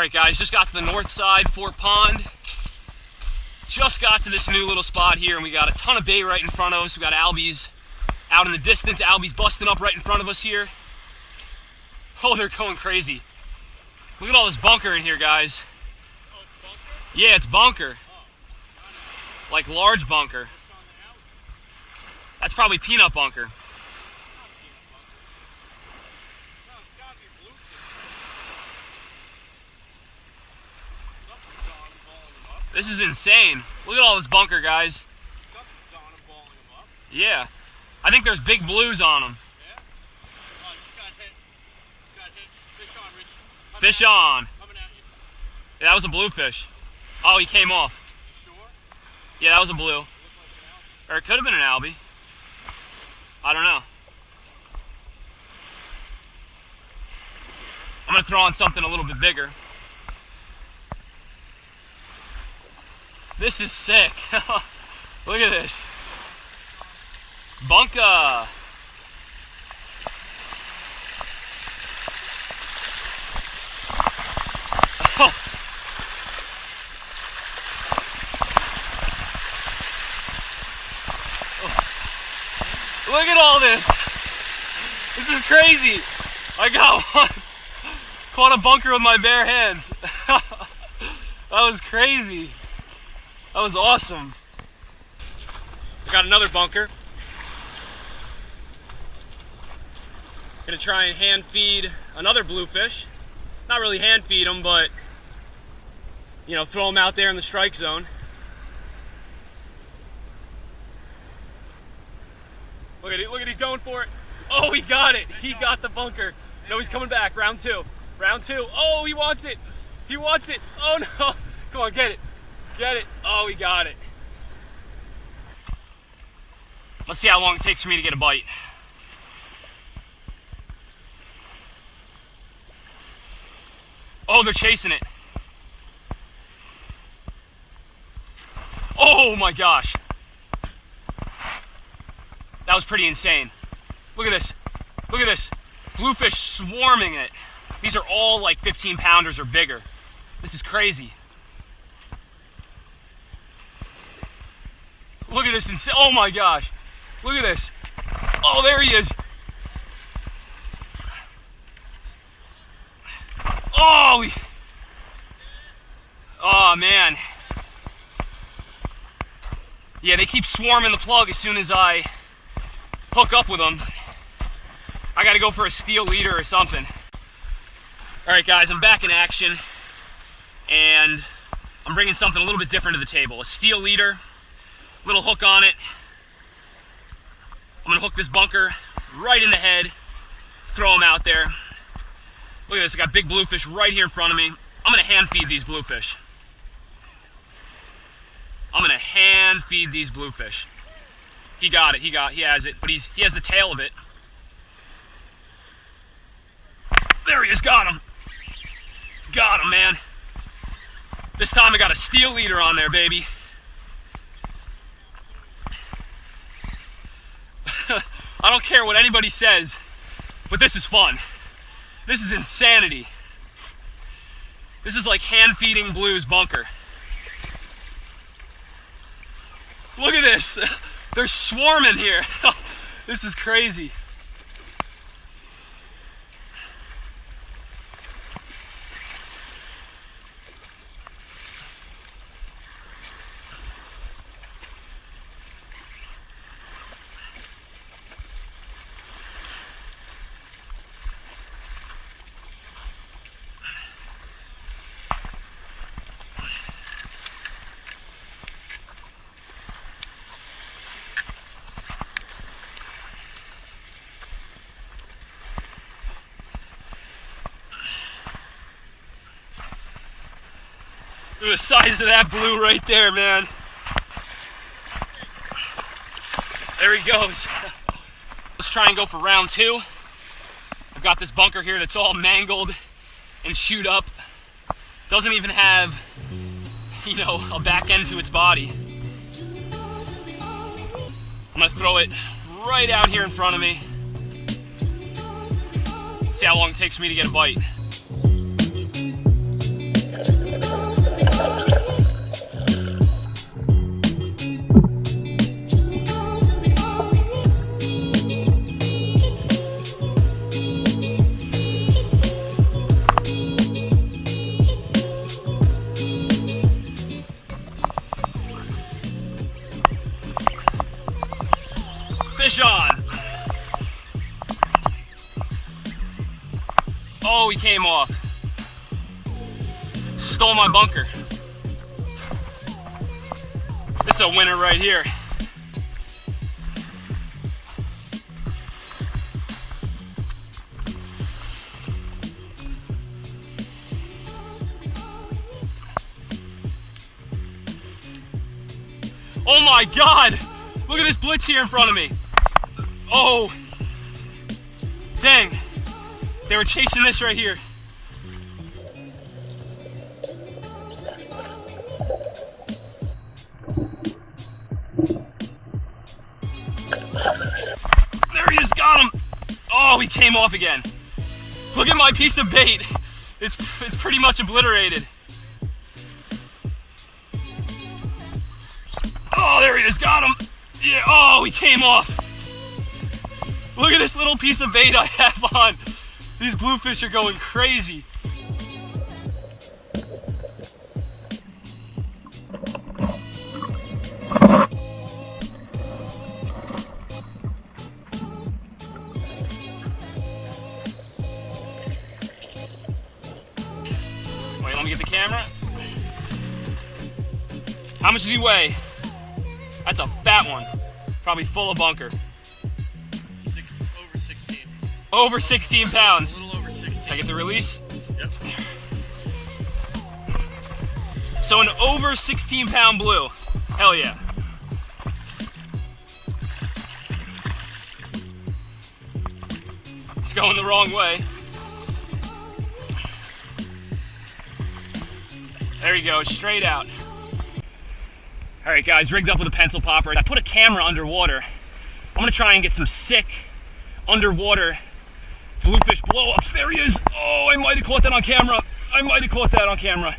Alright guys, just got to the north side, Fort Pond. Just got to this new little spot here, and we got a ton of bait right in front of us. We got albies out in the distance, albies busting up right in front of us here. Oh, they're going crazy. Look at all this bunker in here, guys. Oh, it's bunker? Yeah, it's bunker. Oh, like large bunker. That's probably peanut bunker. This is insane. Look at all this bunker, guys. Yeah. I think there's big blues on them. Yeah? Oh, just got hit. Got hit. Fish on, Rich. Fish on. Coming at you. Yeah, that was a bluefish. Oh, he came off. You sure? Yeah, that was a blue. It looked like an Or it could have been an albie. I don't know. I'm gonna throw on something a little bit bigger. This is sick. Look at this. Bunka. Oh. Look at all this. This is crazy. I got one. Caught a bunker with my bare hands. That was crazy. That was awesome. Got another bunker. Gonna try and hand feed another bluefish. Not really hand feed them, but you know, throw them out there in the strike zone. Look at it, look at, he's going for it. Oh, he got it. He got the bunker. No, he's coming back. Round two. Round two. Oh, he wants it. He wants it. Oh no. Come on, get it. Get it. Oh, he got it. Let's see how long it takes for me to get a bite. Oh, they're chasing it. Oh my gosh. That was pretty insane. Look at this. Look at this. Bluefish swarming it. These are all like 15 pounders or bigger. This is crazy. Look at this. Oh my gosh. Look at this. Oh, there he is. Oh, oh man. Yeah, they keep swarming the plug as soon as I hook up with them. I gotta go for a steel leader or something. All right, guys, I'm back in action, and I'm bringing something a little bit different to the table. A steel leader, little hook on it. I'm gonna hook this bunker right in the head, throw them out there. Look at this, I got big bluefish right here in front of me. I'm gonna hand feed these bluefish. I'm gonna hand feed these bluefish. He got it, he has it, but he has the tail of it. There he is, got him. Got him, man. This time I got a steel leader on there, baby. I don't care what anybody says, but this is fun. This is insanity. This is like hand feeding blues bunker. Look at this. They're swarming here. This is crazy. Look at the size of that blue right there, man. There he goes. Let's try and go for round two. I've got this bunker here that's all mangled and chewed up. Doesn't even have, you know, a back end to its body. I'm gonna throw it right out here in front of me. See how long it takes for me to get a bite. came off. Stole my bunker. This is a winner right here. Oh my God! Look at this blitz here in front of me. Oh, dang. They were chasing this right here. There he is, got him. Oh, he came off again. Look at my piece of bait. It's pretty much obliterated. Oh, there he is, got him. Yeah, oh, he came off. Look at this little piece of bait I have on. These bluefish are going crazy. Wait, let me get the camera. How much does he weigh? That's a fat one. Probably full of bunker. Over 16. Over 16 pounds. A little over 16. Can I get the release? Yep. So an over 16 pound blue. Hell yeah. It's going the wrong way. There he goes, straight out. All right, guys, rigged up with a pencil popper. I put a camera underwater. I'm gonna try and get some sick underwater bluefish blow-ups. There he is. Oh, I might have caught that on camera. I might have caught that on camera.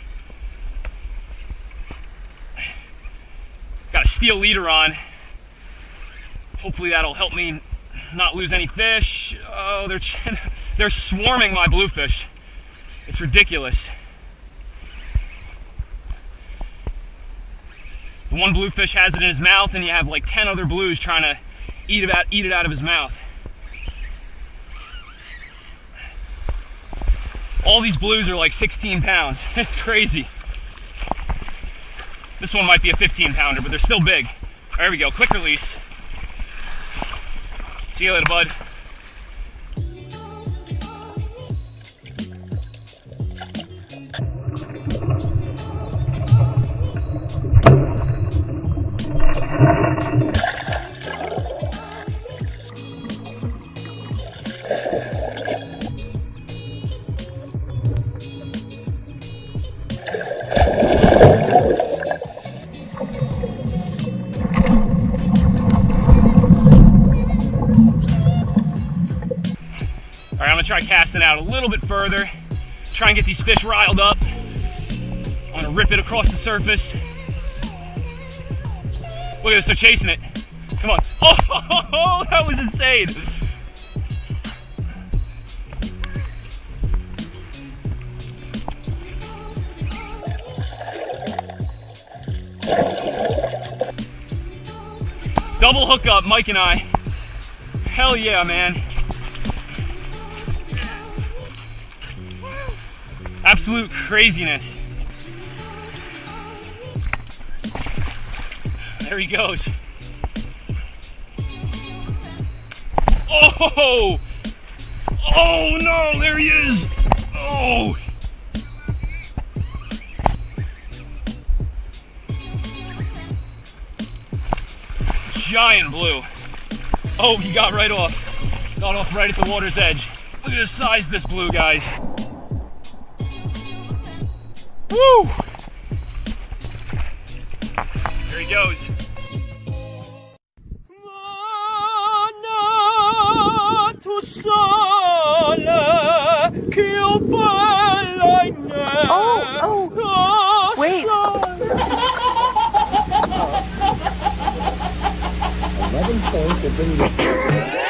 Got a steel leader on. Hopefully that'll help me not lose any fish. Oh, they're swarming my bluefish. It's ridiculous. The one bluefish has it in his mouth, and you have like 10 other blues trying to eat it out of his mouth. All these blues are like 16 pounds. It's crazy. This one might be a 15 pounder, but they're still big. There we go, quick release. See you later, bud. All right, I'm gonna try casting out a little bit further, try and get these fish riled up. I'm gonna rip it across the surface. Look at this, they're chasing it. Come on. Oh, that was insane. Double hookup, Mike and I. Hell yeah, man. Absolute craziness. There he goes. Oh! Oh no, there he is! Oh! Giant blue. Oh, he got right off. Got off right at the water's edge. Look at the size of this blue, guys. Woo! There he goes. Oh, wait. 11 points have been